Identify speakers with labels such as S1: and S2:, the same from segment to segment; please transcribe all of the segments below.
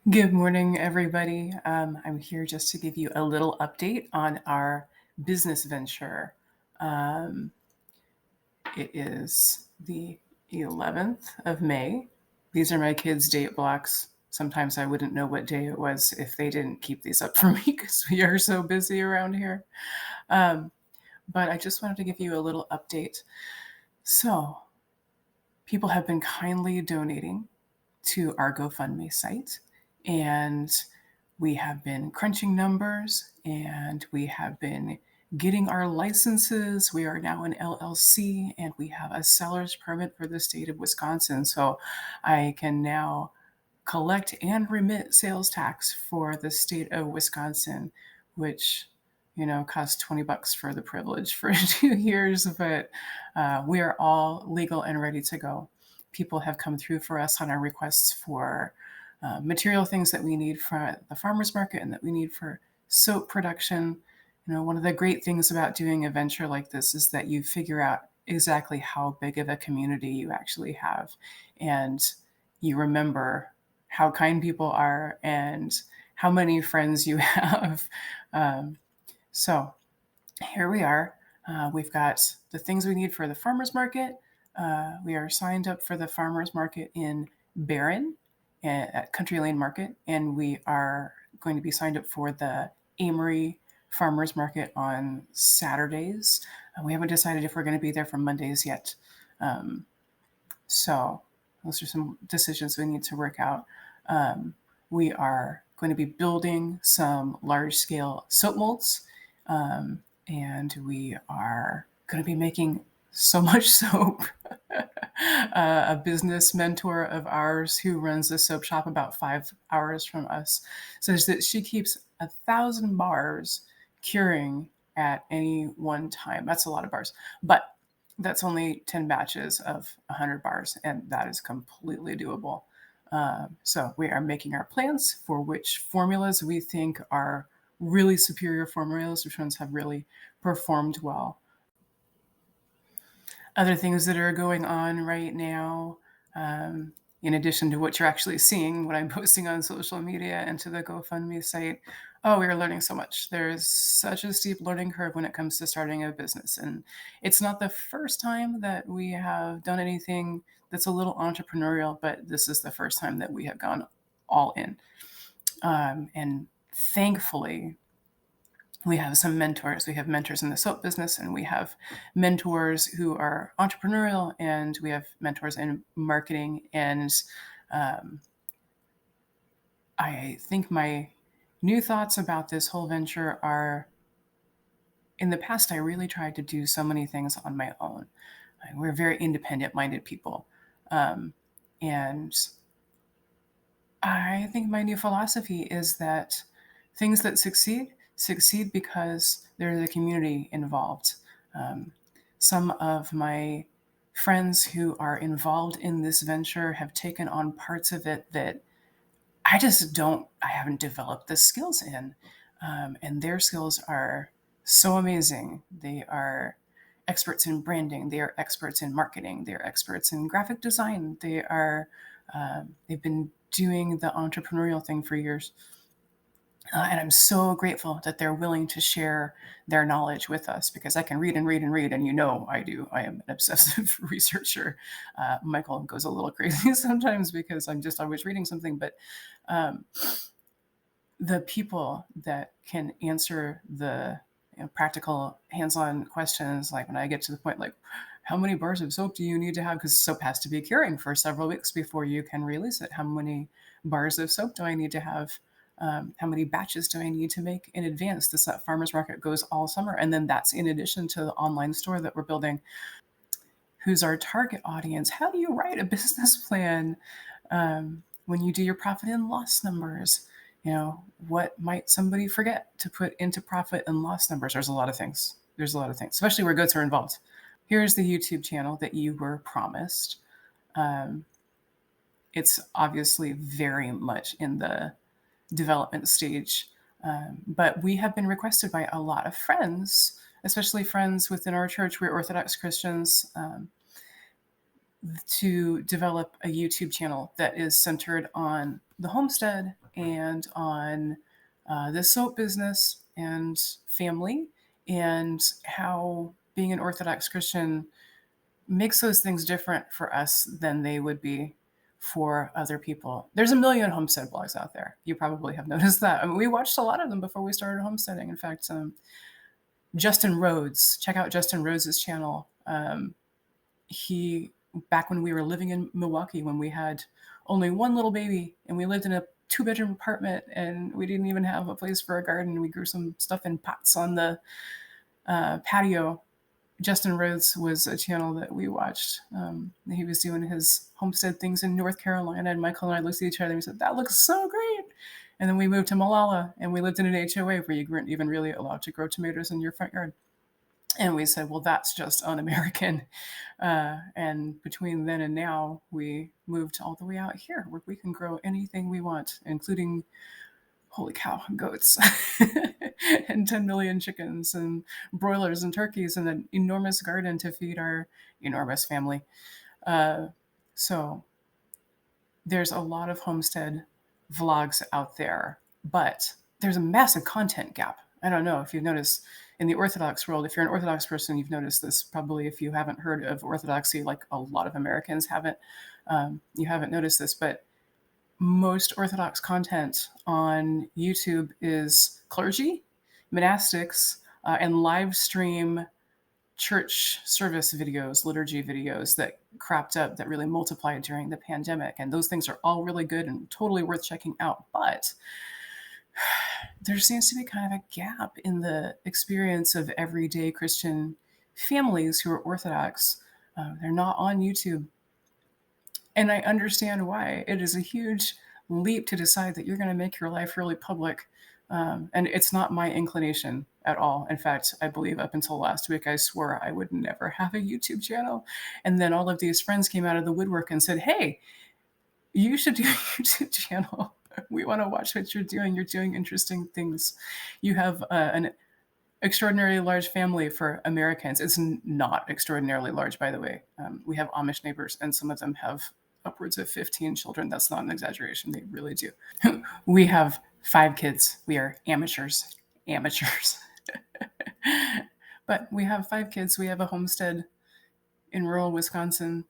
S1: Good morning, everybody. I'm here just to give you a little update on our business venture. Um, it is the 11th of May. These are my kids' date blocks. Sometimes I wouldn't know what day it was if they didn't keep these up for me because we are so busy around here. Um, but I just wanted to give you a little update. So, people have been kindly donating to our GoFundMe site. And we have been crunching numbers and we have been getting our licenses. We are now an LLC and we have a seller's permit for the state of Wisconsin. So I can now collect and remit sales tax for the state of Wisconsin, which costs $20 for the privilege for 2 years, but we are all legal and ready to go. People have come through for us on our requests for material things that we need for the farmers market and that we need for soap production. One of the great things about doing a venture like this is that you figure out exactly how big of a community you actually have, and you remember how kind people are and how many friends you have. Um, so here we are. We've got the things we need for the farmers market. We are signed up for the farmers market in Barron at Country Lane Market, and we are going to be signed up for the Amory Farmers Market on Saturdays. We haven't decided if we're going to be there for Mondays yet. So those are some decisions we need to work out. We are going to be building some large scale soap molds, and we are going to be making so much soap. A business mentor of ours who runs a soap shop about 5 hours from us says that she keeps 1,000 bars curing at any one time. That's a lot of bars, but that's only 10 batches of 100 bars, and that is completely doable. So we are making our plans for which formulas we think are really superior formulas, which ones have really performed well. Other things that are going on right now, in addition to what you're actually seeing, what I'm posting on social media and to the GoFundMe site. Oh, we are learning so much. There's such a steep learning curve when it comes to starting a business. And it's not the first time that we have done anything that's a little entrepreneurial, but this is the first time that we have gone all in. And thankfully, we have some mentors. We have mentors in the soap business, and we have mentors who are entrepreneurial, and we have mentors in marketing. And um, I think my new thoughts about this whole venture are, in the past, I really tried to do so many things on my own. We're very independent minded people. And I think my new philosophy is that things that succeed because there's a community involved. Um, some of my friends who are involved in this venture have taken on parts of it that I haven't developed the skills in. And their skills are so amazing. They are experts in branding, they are experts in marketing, they are experts in graphic design, they've been doing the entrepreneurial thing for years. And I'm so grateful that they're willing to share their knowledge with us, because I can read and read and read, and I do. I am an obsessive researcher. Michael goes a little crazy sometimes because I'm just always reading something, but um, the people that can answer the practical hands-on questions, like when I get to the point like, how many bars of soap do you need to have, because soap has to be curing for several weeks before you can release it. How many bars of soap do I need to have? How many batches do I need to make in advance? This farmers market goes all summer, and then that's in addition to the online store that we're building. Who's our target audience? How do you write a business plan? When you do your profit and loss numbers, what might somebody forget to put into profit and loss numbers? There's a lot of things, especially where goats are involved. Here's the YouTube channel that you were promised. It's obviously very much in the development stage, but we have been requested by a lot of friends, especially friends within our church. We're Orthodox Christians, to develop a YouTube channel that is centered on the homestead and on the soap business and family, and how being an Orthodox Christian makes those things different for us than they would be for other people. There's a million homestead blogs out there. You probably have noticed that. I mean, we watched a lot of them before we started homesteading. In fact, Justin Rhodes, check out Justin Rhodes's channel. He, back when we were living in Milwaukee, when we had only one little baby and we lived in a 2-bedroom apartment and we didn't even have a place for a garden. We grew some stuff in pots on the patio. Justin Rhodes was a channel that we watched. He was doing his homestead things in North Carolina, and Michael and I looked at each other and we said, that looks so great. And then we moved to Malala and we lived in an HOA where you weren't even really allowed to grow tomatoes in your front yard. And we said, well, that's just un-American. And between then and now, we moved all the way out here where we can grow anything we want, including, holy cow, goats and 10 million chickens and broilers and turkeys and an enormous garden to feed our enormous family. So there's a lot of homestead vlogs out there, but there's a massive content gap. I don't know if you've noticed in the Orthodox world, if you're an Orthodox person, you've noticed this probably. If you haven't heard of Orthodoxy, like a lot of Americans haven't, you haven't noticed this, but most Orthodox content on YouTube is clergy, monastics, and live stream church service videos, liturgy videos that cropped up that really multiplied during the pandemic. And those things are all really good and totally worth checking out. But there seems to be kind of a gap in the experience of everyday Christian families who are Orthodox. They're not on YouTube. And I understand why. It is a huge leap to decide that you're going to make your life really public. And it's not my inclination at all. In fact, I believe up until last week, I swore I would never have a YouTube channel. And then all of these friends came out of the woodwork and said, hey, you should do a YouTube channel. We want to watch what you're doing. You're doing interesting things. You have an extraordinarily large family for Americans. It's not extraordinarily large, by the way. We have Amish neighbors, and some of them have upwards of 15 children. That's not an exaggeration. They really do. We have 5 kids. We are amateurs. But we have 5 kids. We have a homestead in rural Wisconsin.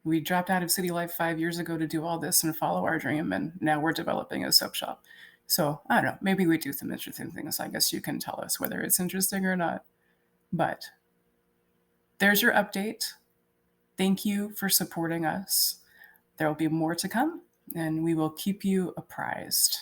S1: We dropped out of city life 5 years ago to do all this and follow our dream, and now we're developing a soap shop. So I don't know, maybe we do some interesting things. I guess you can tell us whether it's interesting or not. But there's your update. Thank you for supporting us. There will be more to come, and we will keep you apprised.